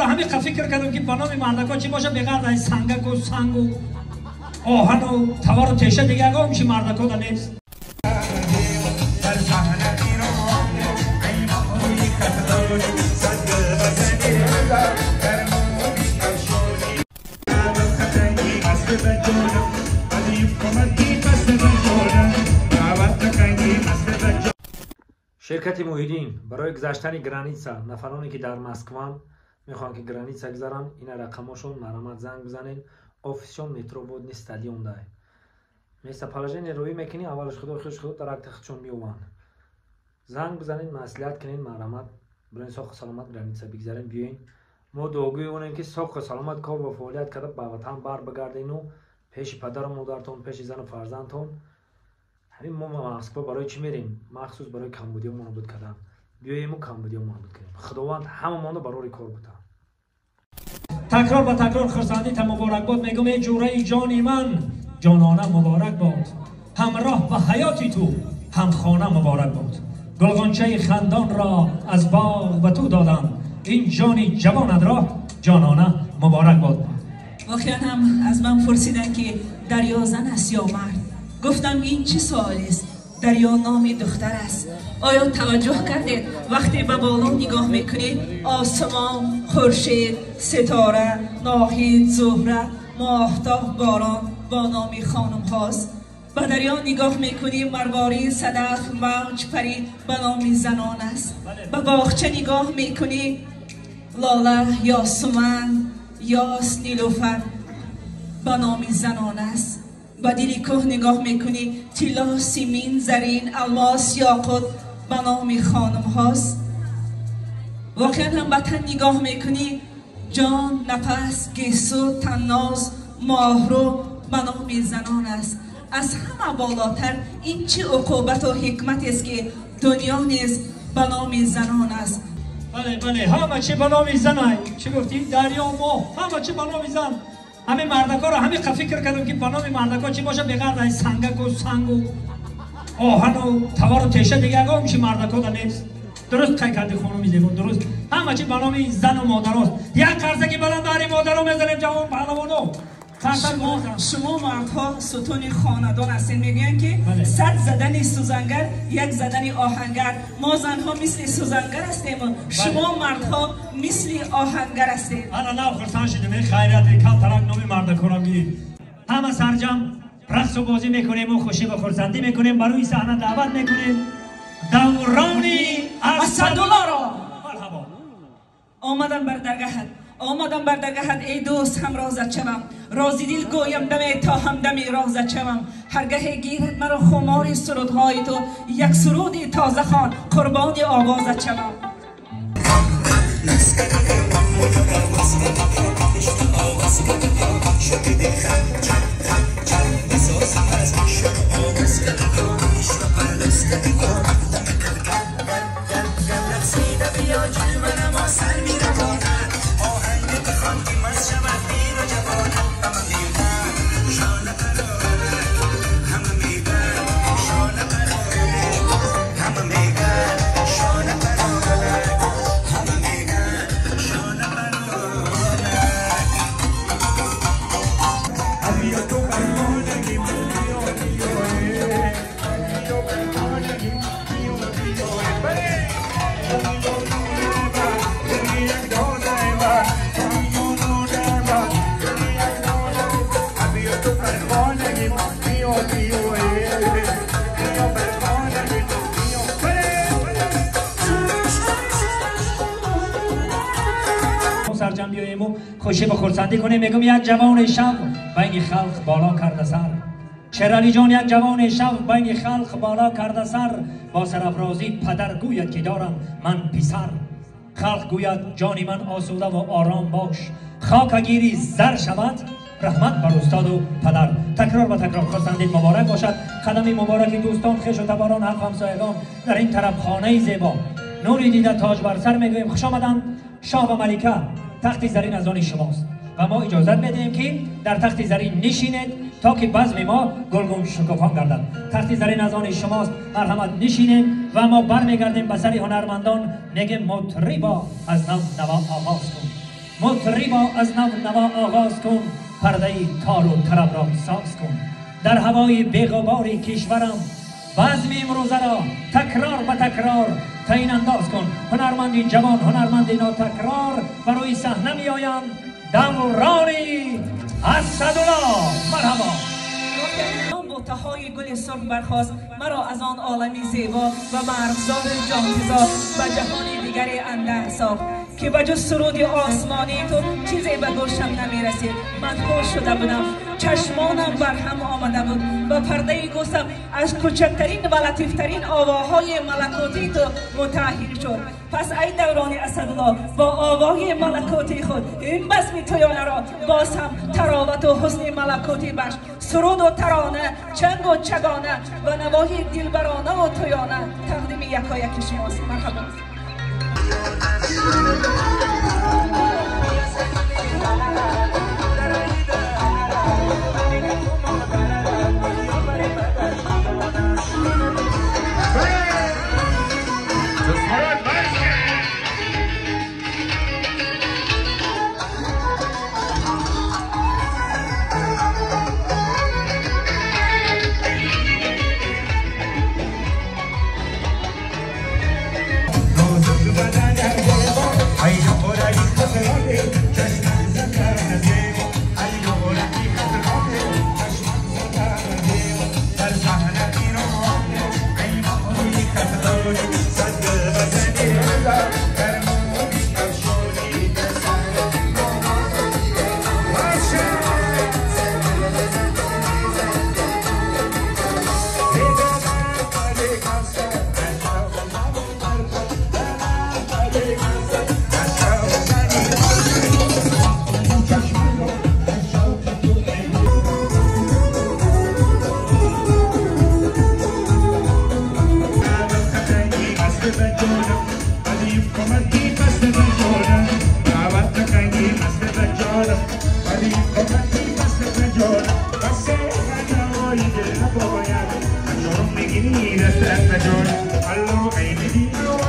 همین فکر کردم که بنام مردکا چی باشه بغیر از سنگک و سنگ و آهن و توار و تیشه دیگه اگه همچی مردکا دا نیست. شرکت موحدین برای گذشتن گرانیتسا نفرانی که در مسکوان میخوان که گرانیتسا گذارن این رقمشون مرامت زنگ بزنین. офисион метрободни стадион дай места положение روی میکنی اولش خود درک تختشون میوان زنگ بزنین مسئولیت کنین مرامت برای ساخت سلامت گرانیتسا بگذارین بیاین ما دوگوی اونیم که ساخت سلامت کار و فعالیت کرده به وطن بر بگردین و پیش پدر و مادرتون پیش زن و فرزندتون همین ما مسکو برای چی میریم مخصوص برای کمبودی منابود کردن بیاییم و کمبودی منابود کنیم خداوند همه ما رو برای کار بوده. تکرار و تکرار خرسندی تا مبارک باد میگم ای جوره جانی من جانانه مبارک باد همراه به حیاتی تو هم خانه مبارک باد گلغنچه خندان را از باغ به تو دادم این جانی جوانت را جانانه مبارک باد. واقعا هم از من پرسیدن که دریا زن است یا مرد گفتم این چه سوالی است دریا نام دختر است. آیا توجه کردید وقتی به بالا نگاه میکنید آسمان خورشید ستاره ناهید زهره ماهتاب باران با نام خانم هاست. به دریا نگاه میکنیم مروارید صدف موج پری به نام زنان است. به باغچه نگاه میکنی لاله یاسمن یاس نیلوفر به نام زنان است. به دل کوه نگاه میکنی طلا سیمین زرین الماس یاقوت به نام خانم هاست. واقعا هم به تن نگاه میکنی جان نفس گیسو تناز ماهرو به نام زنان است. از همه بالاتر این چه عقوبت و حکمت است که دنیا نیز به نام زنان است. بله همه چی به نام زن چی گفتی دریا ما همه چی به نام زن همه مردکا رو همه فکر کردم که بنام مردکا چی باشه بغیر از سنگک و سنگ و آهن و توار و تیشه دیگه اگه همچی مردکا دا نیست. درست قی کردی خانم زیبون درست همه چی بنام زن و مادر هست. یک قرصه که بلند بری مادر رو میزنیم جوان پهلوانو شما مردها ستون خاندان هستین میگن که صد زدن سوزنگر یک زدن آهنگر ما زنها مثل سوزنگر هستیم شما مردها مثل آهنگر هستیم. انا نه خرسان شدیم این خیریت کل ترک نومی مردکا رو میگید همه سرجم رقص و بازی میکنیم و خوشی و خرسندی میکنیم برای صحنه دعوت میکنیم دورانی اسدالله را آمدن بر درگاهت ای دوست هم رازت شوم رازی دل گویم دمی تا هم دمی رازت شوم هرگاه گیرد مرا خمار سرودهای تو یک سرودی تازه خوان قربان آوازت شوم. سرجم بیاییم و خوشی و خرسندی کنیم میگم یک جوان شب بین خلق بالا کرده سر شیرالی جان یک جوان شب بین خلق بالا کرده سر با سرافرازی پدر گوید که دارم من پسر خلق گوید جانی من آسوده و آرام باش خاک اگیری زر شود رحمت بر استاد و پدر. تکرار و تکرار خرسندید مبارک باشد. قدم مبارک دوستان خویش و تباران حق همسایگان در این طرف خانه زیبا نوری دیده تاج بر سر میگوییم خوش آمدند شاه و ملکه تخت زرین از آن شماست و ما اجازت بدهیم که در تخت زرین نشینید تا که بزم ما گلگون شکوفان گردد. تخت زرین از آن شماست، مرحمت نشینید و ما برمیگردیم به سر هنرمندان میگیم مطربا از نو نوا آغاز کن، مطربا از نو نوا آغاز کن، پرده تار و طرب را ساز کن. در هوای بی‌غبار کشورم بزم امروزه را تکرار به تکرار تعیین انداز کن. هنرمند جوان، هنرمند ناتکرار برای صحنه می آیند. دورانی اسدالله، مرحبا. با تهای گل سرخ برخاست مرا از آن عالمی زیبا و مرغزار جانفزا و جهانی دیگری اندر ساخت که بجز سرود آسمانی تو چیزی به گوشم نمی رسید. من خوش شده بودم، چشمانم بر هم آمده بود و پرده گوشم از کوچکترین و لطیفترین آواهای ملکوتی تو متأهل شد. پس ای دوران اسدالله با آوای ملکوتی خود این بزم تویانه را باز هم تراوت و حسن ملکوتی بخش. سرود و ترانه، چنگ و چگانه و نوای دلبرانه و تویانه تقدیم یکایک شماست. مرحبا. Allora,